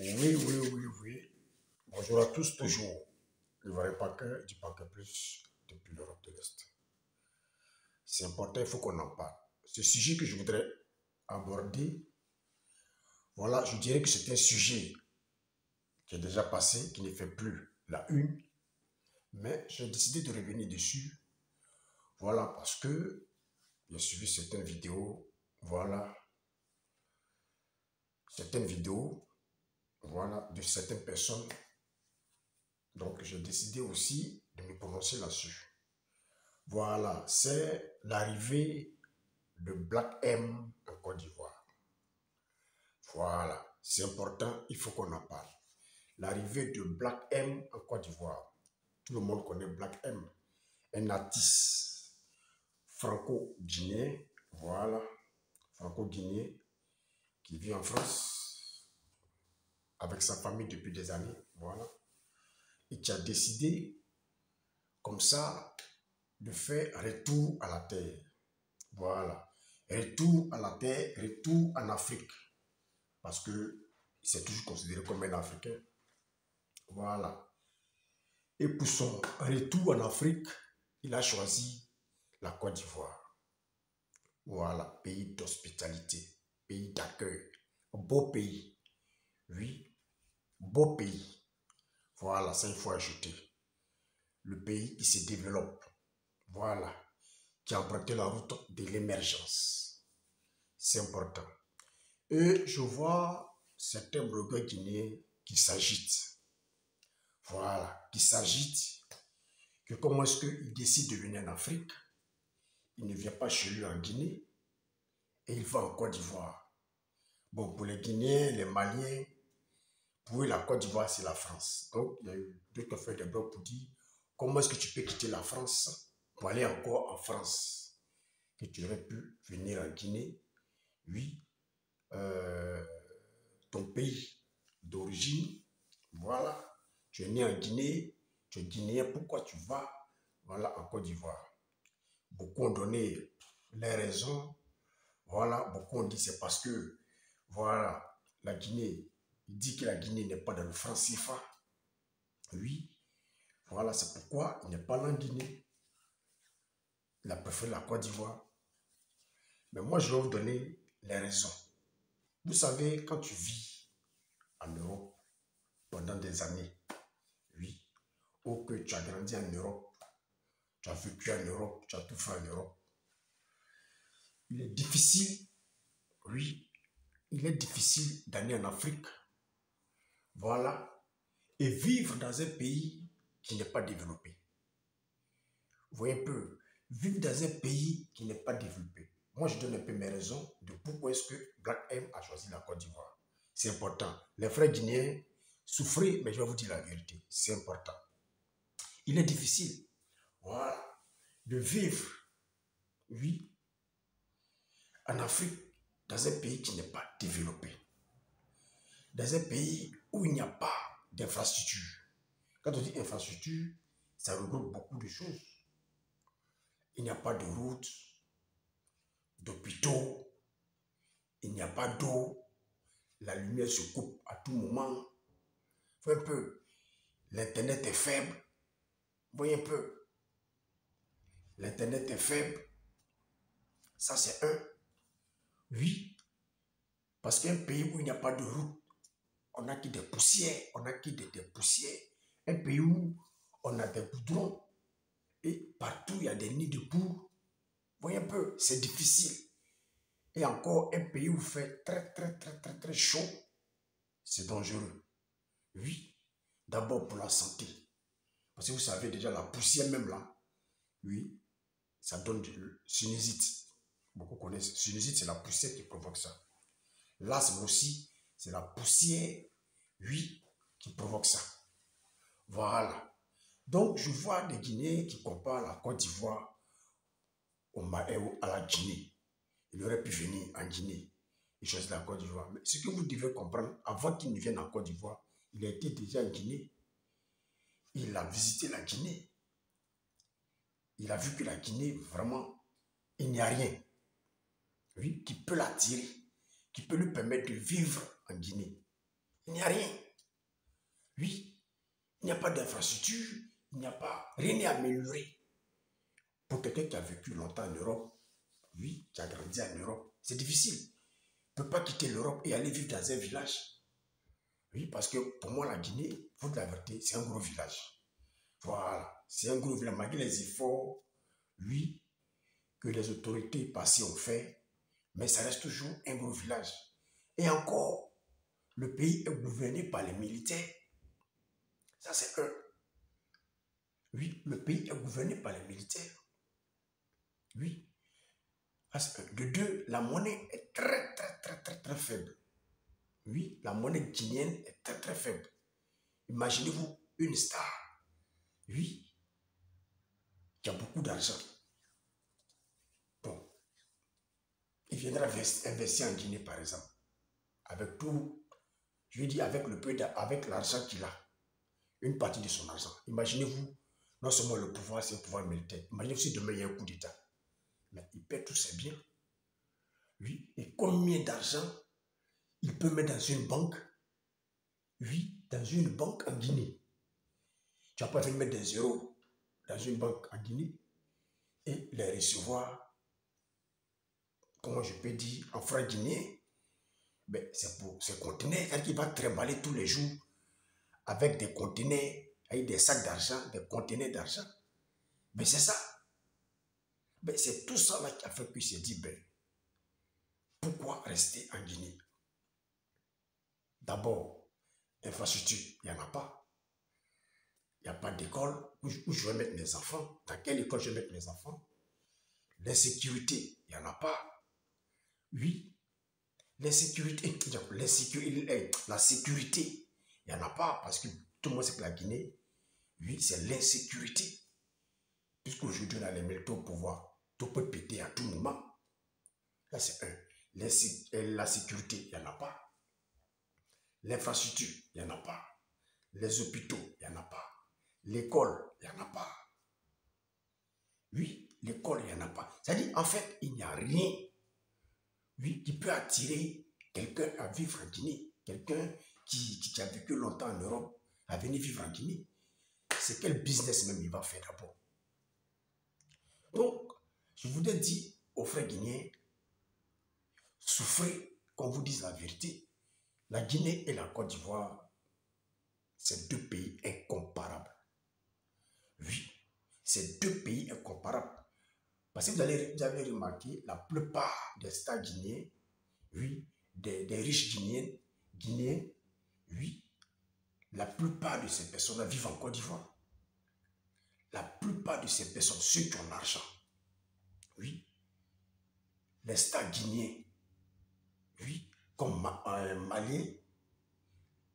Oui, oui, oui, oui. Bonjour à tous, toujours. Le vrai Paquet du Paquet Plus depuis l'Europe de l'Est. C'est important, il faut qu'on en parle. Ce sujet que je voudrais aborder, voilà, je dirais que c'est un sujet qui est déjà passé, qui ne fait plus la une, mais j'ai décidé de revenir dessus, voilà, parce que j'ai suivi certaines vidéos, voilà, de certaines personnes. Donc, j'ai décidé aussi de me prononcer là-dessus. Voilà, c'est l'arrivée de Black M en Côte d'Ivoire. Voilà, c'est important, il faut qu'on en parle. L'arrivée de Black M en Côte d'Ivoire. Tout le monde connaît Black M, un artiste franco-guinéen, voilà, franco-guinéen qui vit en France avec sa famille depuis des années, voilà, et qui a décidé comme ça de faire retour à la terre. Voilà. Retour à la terre, retour en Afrique. Parce que c'est toujours considéré comme un Africain. Voilà. Et pour son retour en Afrique, il a choisi la Côte d'Ivoire. Voilà. Pays d'hospitalité, pays d'accueil. Beau pays. Oui. Beau pays. Voilà, ça il faut ajouter. Le pays qui se développe. Voilà. Qui a emprunté la route de l'émergence. C'est important. Et je vois certains blogueurs guinéens qui s'agitent. Voilà, qui s'agitent. Que comment est-ce qu'il décide de venir en Afrique? Il ne vient pas chez lui en Guinée et il va en Côte d'Ivoire. Bon, pour les Guinéens, les Maliens, pour eux, la Côte d'Ivoire, c'est la France. Donc, il y a eu d'autres qui ont fait des blogs pour dire comment est-ce que tu peux quitter la France pour aller encore en France? Que tu aurais pu venir en Guinée. Oui. Ton pays d'origine, voilà, tu es né en Guinée, tu es guinéen, pourquoi tu vas, voilà, en Côte d'Ivoire? Beaucoup ont donné les raisons, voilà, beaucoup ont dit c'est parce que, voilà, la Guinée, il dit que la Guinée n'est pas dans le franc CFA, oui, voilà, c'est pourquoi il n'est pas en Guinée, il a préféré la Côte d'Ivoire. Mais moi, je vais vous donner les raisons. Vous savez, quand tu vis en Europe pendant des années, oui, ou que tu as grandi en Europe, tu as vécu en Europe, tu as tout fait en Europe. Il est difficile, oui, il est difficile d'aller en Afrique, voilà, et vivre dans un pays qui n'est pas développé. Vous voyez un peu, vivre dans un pays qui n'est pas développé. Moi, je donne un peu mes raisons de pourquoi est-ce que Black M a choisi la Côte d'Ivoire. C'est important. Les frères guinéens souffrent, mais je vais vous dire la vérité, c'est important. Il est difficile, voilà, de vivre, oui, en Afrique, dans un pays qui n'est pas développé, dans un pays où il n'y a pas d'infrastructure. Quand on dit infrastructure, ça regroupe beaucoup de choses. Il n'y a pas de routes, d'hôpitaux, il n'y a pas d'eau, la lumière se coupe à tout moment. Faut un peu, l'internet est faible. Vous voyez un peu, l'internet est faible. Ça c'est un. Oui, parce qu'un pays où il n'y a pas de route, on a qui des poussières, on a qui des poussières. Un pays où on a des goudrons et partout il y a des nids de poules. Vous voyez un peu, c'est difficile. Et encore un pays où il fait très chaud, c'est dangereux. Oui, d'abord pour la santé. Parce que vous savez déjà la poussière même là, oui, ça donne du sinusite. Beaucoup connaissent. Sinusite, c'est la poussière qui provoque ça. L'asthme aussi, c'est la poussière, oui, qui provoque ça. Voilà. Donc, je vois des Guinéens qui comparent la Côte d'Ivoire à la Guinée. Il aurait pu venir en Guinée et choisir la Côte d'Ivoire. Mais ce que vous devez comprendre, avant qu'il ne vienne en Côte d'Ivoire, il a été déjà en Guinée. Il a visité la Guinée. Il a vu que la Guinée, vraiment, il n'y a rien. Oui, qui peut l'attirer, qui peut lui permettre de vivre en Guinée. Il n'y a rien. Oui, il n'y a pas d'infrastructure, il n'y a pas, rien n'est amélioré. Pour quelqu'un qui a vécu longtemps en Europe, oui, qui a grandi en Europe, c'est difficile. Il ne peut pas quitter l'Europe et aller vivre dans un village. Oui, parce que pour moi, la Guinée, pour la vérité, c'est un gros village. Voilà, c'est un gros village. Malgré les efforts, oui, que les autorités passées ont fait, mais ça reste toujours un gros village. Et encore, le pays est gouverné par les militaires. Ça, c'est un. Oui, le pays est gouverné par les militaires. Oui. De deux, la monnaie est très faible. Oui, la monnaie guinéenne est très faible. Imaginez-vous une star, oui, qui a beaucoup d'argent. Bon, il viendra investir en Guinée, par exemple, avec tout, je veux dire, avec le peu avec l'argent qu'il a, une partie de son argent. Imaginez-vous, non seulement le pouvoir, c'est un pouvoir militaire. Imaginez-vous si demain il y a un coup d'État. Mais il perd tous ses biens. Oui, et combien d'argent il peut mettre dans une banque? Oui, dans une banque en Guinée. Tu vas pas venir mettre des euros dans une banque en Guinée et les recevoir, comment je peux dire, en francs guinéens. Ben, c'est pour ces conteneurs, c'est-à-dire qu'il va trimballer tous les jours avec des conteneurs, avec des sacs d'argent, des conteneurs d'argent. Ben, c'est ça. Ben, c'est tout ça là qui a fait qu'il s'est dit, ben, pourquoi rester en Guinée? D'abord, infrastructure, il n'y en a pas. Il n'y a pas d'école où je vais mettre mes enfants. Dans quelle école je vais mettre mes enfants? L'insécurité, il n'y en a pas. Oui, l'insécurité, la sécurité, il n'y en a pas parce que tout le monde sait que la Guinée, oui, c'est l'insécurité. Puisqu'aujourd'hui, on a les militaires au pouvoir, tout peut péter à tout moment. Là, c'est un. La sécurité, il n'y en a pas. L'infrastructure, il n'y en a pas. Les hôpitaux, il n'y en a pas. L'école, il n'y en a pas. Oui, l'école, il n'y en a pas. C'est-à-dire, en fait, il n'y a rien, oui, qui peut attirer quelqu'un à vivre en Guinée. Quelqu'un qui a vécu longtemps en Europe à venir vivre en Guinée. C'est quel business même il va faire d'abord. Donc, je voudrais dire aux frères guinéens, souffrez qu'on vous dise la vérité. La Guinée et la Côte d'Ivoire, c'est deux pays incomparables. Oui, c'est deux pays incomparables. Parce que vous avez remarqué, la plupart des États guinéens, oui, des riches Guinéens, oui, la plupart de ces personnes vivent en Côte d'Ivoire. La plupart de ces personnes, ceux qui ont l'argent, oui, les États guinéens, oui, comme Mali,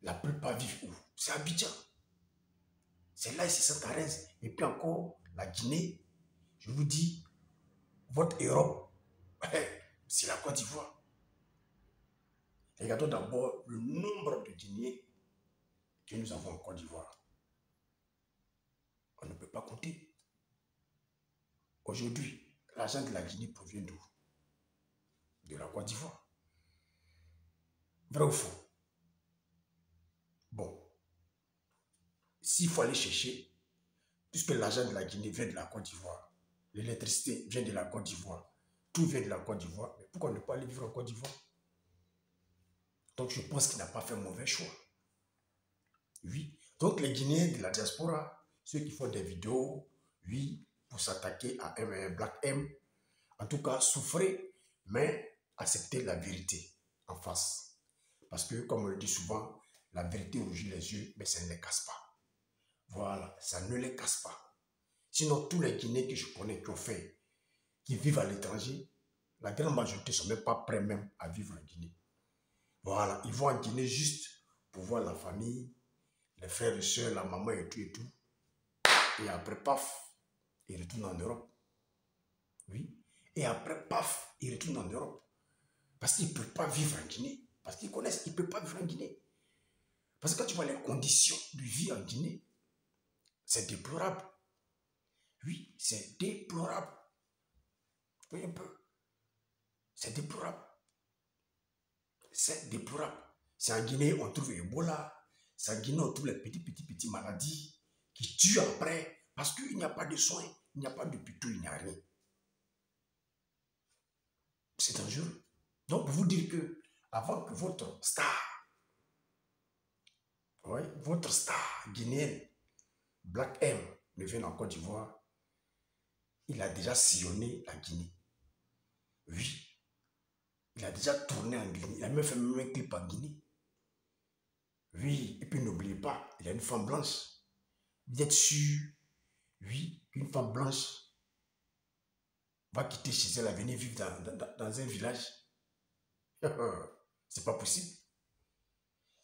la plupart vivent où? C'est Abidjan. C'est là, c'est sentent à l'aise. Et puis encore, la Guinée, je vous dis, votre Europe, c'est la Côte d'Ivoire. Regardons d'abord le nombre de Guinéens que nous avons en Côte d'Ivoire. On ne peut pas compter. Aujourd'hui, l'argent de la Guinée provient d'où? De la Côte d'Ivoire. Vrai ou faux? Bon, s'il faut aller chercher, puisque l'argent de la Guinée vient de la Côte d'Ivoire, l'électricité vient de la Côte d'Ivoire, tout vient de la Côte d'Ivoire, mais pourquoi ne pas aller vivre en Côte d'Ivoire? Donc je pense qu'il n'a pas fait un mauvais choix. Oui. Donc les Guinéens de la diaspora, ceux qui font des vidéos, oui, pour s'attaquer à un Black M, en tout cas, souffrez, mais acceptez la vérité en face. Parce que, comme on le dit souvent, la vérité rougit les yeux, mais ça ne les casse pas. Voilà, ça ne les casse pas. Sinon, tous les Guinéens que je connais qui ont fait, qui vivent à l'étranger, la grande majorité ne sont même pas prêts même à vivre en Guinée. Voilà, ils vont en Guinée juste pour voir la famille, les frères et soeurs, la maman et tout et tout. Et après, paf, ils retournent en Europe. Oui. Et après, paf, ils retournent en Europe. Parce qu'ils ne peuvent pas vivre en Guinée. Parce qu'ils connaissent qu'ils ne peuvent pas vivre en Guinée. Parce que quand tu vois les conditions de vie en Guinée, c'est déplorable. Oui, c'est déplorable. Oui, un peu. C'est déplorable. C'est déplorable. C'est en Guinée on trouve Ebola. C'est en Guinée on trouve les petites maladies qui tuent après parce qu'il n'y a pas de soins, il n'y a pas d'hôpitaux, il n'y a rien. C'est dangereux. Donc, pour vous dire que avant que votre star, ouais, votre star guinéenne, Black M, ne vienne en Côte d'Ivoire, il a déjà sillonné la Guinée. Oui. Il a déjà tourné en Guinée. Il a même fait un clip en Guinée. Oui. Et puis n'oubliez pas, il y a une femme blanche. Vous êtes sûr, oui, qu'une femme blanche va quitter chez elle, venir vivre dans un village. C'est pas possible.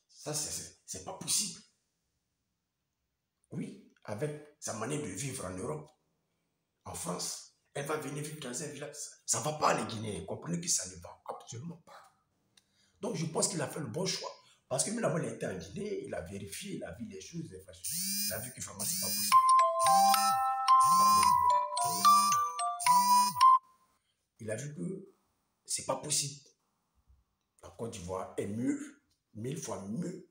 Ça, c'est pas possible. Oui, avec sa manière de vivre en Europe, en France, elle va venir vivre dans un village. Ça ne va pas, les Guinéens. Comprenez que ça ne va absolument pas. Donc, je pense qu'il a fait le bon choix. Parce que même avant, il était en Guinée, il a vérifié, il a vu les choses. Il a vu que vraiment, c'est pas possible. Il a vu que c'est pas possible. La Côte d'Ivoire est mieux, 1000 fois mieux,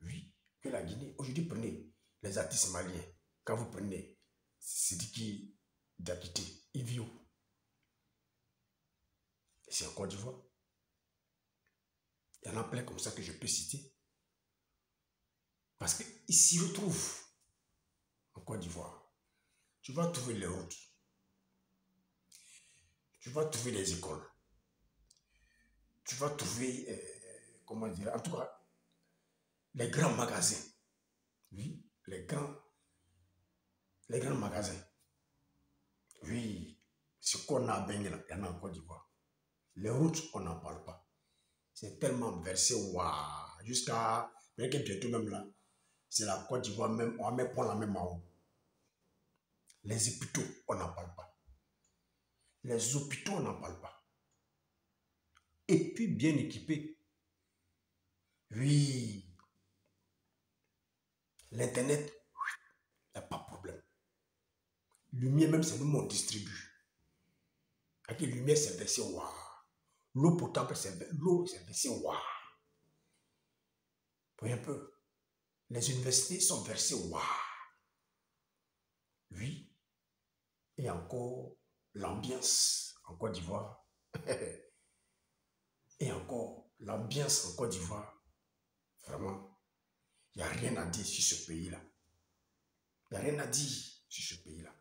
oui, que la Guinée. Aujourd'hui, prenez les artistes maliens. Quand vous prenez Sidiki Diakité, il vit où? C'est en Côte d'Ivoire. Il y en a plein comme ça que je peux citer. Parce qu'ils s'y retrouvent en Côte d'Ivoire. Tu vas trouver les routes. Tu vas trouver les écoles. Tu vas trouver, comment dire, en tout cas, les grands magasins. Oui, les grands magasins. Oui, ce qu'on a à Benguela, il y en a en Côte d'Ivoire. Les routes, on n'en parle pas. C'est tellement versé, waouh, jusqu'à, bientôt même là, c'est la Côte d'Ivoire même, on va même prendre la même en haut. Les hôpitaux, on n'en parle pas. Les hôpitaux, on n'en parle pas. Et puis bien équipés. Oui. L'Internet, il n'y a pas de problème. Lumière, même, c'est nous, on distribue. Avec la lumière, c'est versé, waouh. L'eau potable, c'est versé, waouh. Voyez un peu. Les universités sont versées, waouh. Oui. Et encore, l'ambiance en Côte d'Ivoire. Et encore, l'ambiance en Côte d'Ivoire. Vraiment, il n'y a rien à dire sur ce pays-là. Il n'y a rien à dire sur ce pays-là.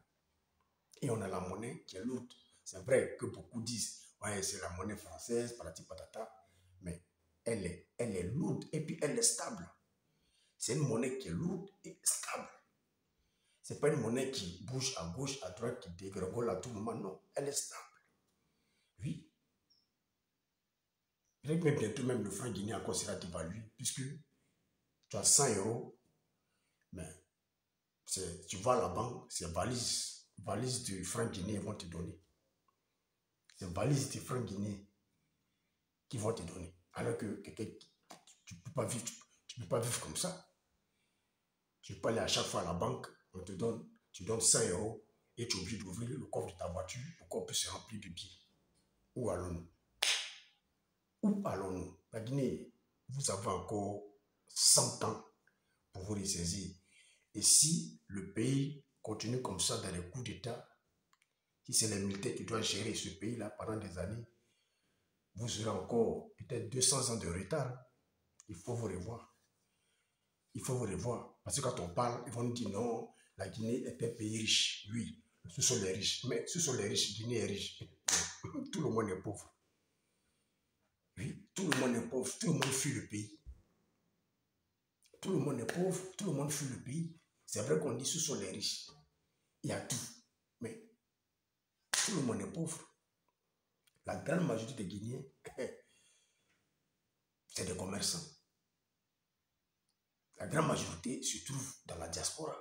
Et on a la monnaie qui est lourde. C'est vrai que beaucoup disent, ouais, c'est la monnaie française, patati patata, mais elle est lourde et puis elle est stable. C'est une monnaie qui est lourde et stable. Ce n'est pas une monnaie qui bouge à gauche, à droite, qui dégringole à tout moment. Non, elle est stable. Oui. Peut-être même bientôt, même le franc guinéen encore sera dévalué, puisque tu as 100 euros, mais tu vas à la banque, c'est valise de franc guinéen vont te donner. C'est valise de franc guinéen qui vont te donner. Alors que quelqu'un, tu ne peux pas vivre, tu peux pas vivre comme ça. Tu peux pas aller à chaque fois à la banque, tu donnes 100 euros et tu es obligé d'ouvrir le coffre de ta voiture pour qu'on puisse se remplir de billets. Où allons-nous? Où allons-nous? La Guinée, vous avez encore 100 ans pour vous ressaisir. Et si le pays continue comme ça dans les coups d'État, si c'est les militaires qui doivent gérer ce pays-là pendant des années, vous aurez encore peut-être 200 ans de retard. Il faut vous revoir. Il faut vous revoir. Parce que quand on parle, ils vont nous dire non, la Guinée est un pays riche. Oui, ce sont les riches. Mais ce sont les riches. Guinée est riche. Tout le monde est pauvre. Oui, tout le monde est pauvre. Tout le monde fuit le pays. Tout le monde est pauvre. Tout le monde fuit le pays. C'est vrai qu'on dit ce sont les riches. Il y a tout. Mais tout le monde est pauvre. La grande majorité des Guinéens, c'est des commerçants. La grande majorité se trouve dans la diaspora.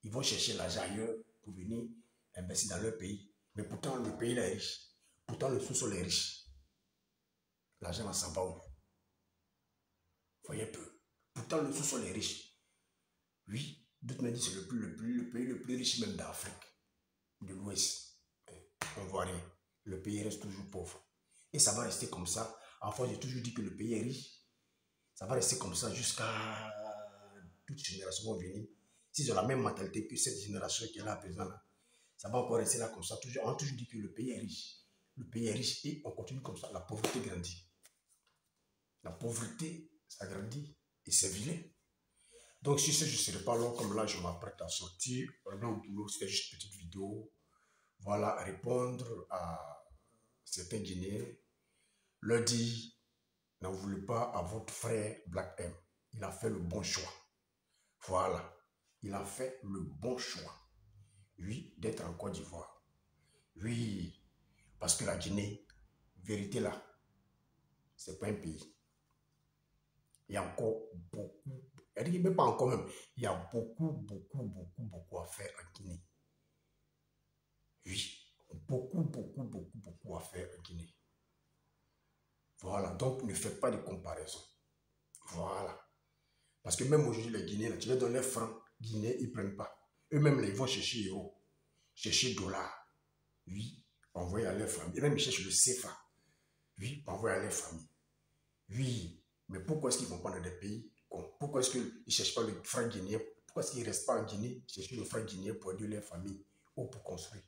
Ils vont chercher l'argent ailleurs pour venir investir dans leur pays. Mais pourtant, le pays là est riche. Pourtant, le sous-sol est riche. L'argent, ça va où? Voyez un peu. Pourtant, le sous-sol est riche. Oui, d'autres me disent que c'est le pays le plus riche même d'Afrique, de l'Ouest. On ne voit rien. Le pays reste toujours pauvre. Et ça va rester comme ça. En fait, j'ai toujours dit que le pays est riche. Ça va rester comme ça jusqu'à toute génération va venir. S'ils ont la même mentalité que cette génération qui est là à présent, là, ça va encore rester là comme ça. On a toujours dit que le pays est riche. Le pays est riche et on continue comme ça. La pauvreté grandit. La pauvreté, ça grandit et c'est vilain. Donc, si je ne serai pas long, comme là, je m'apprête à sortir. Pendant au boulot, c'était juste une petite vidéo. Voilà, répondre à certains Guinéens. Leur dire, n'en voulez pas à votre frère Black M. Il a fait le bon choix. Voilà. Il a fait le bon choix. Oui, d'être en Côte d'Ivoire. Oui, parce que la Guinée, vérité là, c'est pas un pays. Il y a encore beaucoup, même pas encore même, il y a beaucoup à faire en Guinée. Oui, beaucoup à faire en Guinée. Voilà, donc ne faites pas de comparaison. Voilà. Parce que même aujourd'hui, les Guinéens, tu leur donnes les francs guinéens, ils ne prennent pas. Eux-mêmes, ils vont chercher euros, chercher dollars. Oui, envoyer à leur famille. Et même ils cherchent le CFA. Oui, envoyer à leur famille. Oui, mais pourquoi est-ce qu'ils ne vont pas dans des pays? Pourquoi est-ce qu'ils ne cherchent pas le franc guinéen? Pourquoi est-ce qu'ils ne restent pas en Guinée chercher le franc guinéen pour aider leur famille ou pour construire?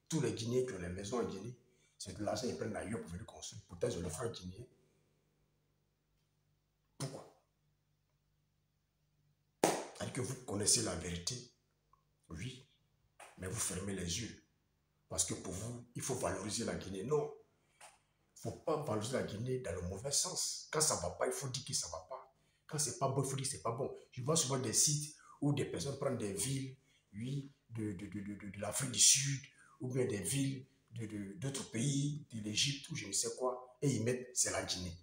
Tous les Guinéens qui ont les maisons en Guinée, c'est de l'argent qu'ils prennent ailleurs pour venir construire. Pourtant, ils ont le franc guinéen. Pourquoi? C'est-à-dire que vous connaissez la vérité, oui, mais vous fermez les yeux. Parce que pour vous, il faut valoriser la Guinée. Non, il ne faut pas valoriser la Guinée dans le mauvais sens. Quand ça ne va pas, il faut dire que ça ne va pas. Quand ce n'est pas bon, il faut dire que ce n'est pas bon. Je vois souvent des sites où des personnes prennent des villes, oui, de l'Afrique du Sud, ou bien des villes d'autres pays, de l'Égypte, ou je ne sais quoi, et ils mettent, c'est la Guinée.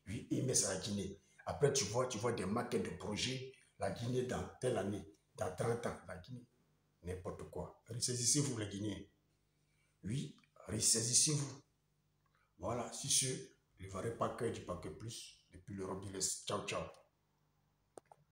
Oui, et ils mettent, c'est la Guinée. Après, tu vois des maquettes de projets, la Guinée dans telle année, dans 30 ans, la Guinée, n'importe quoi. Ressaisissez-vous, les Guinéens. Oui, ressaisissez-vous. Voilà, si ce, le vrai Paquet du Paquet Plus, depuis l'Europe de l'Est. Ciao, ciao.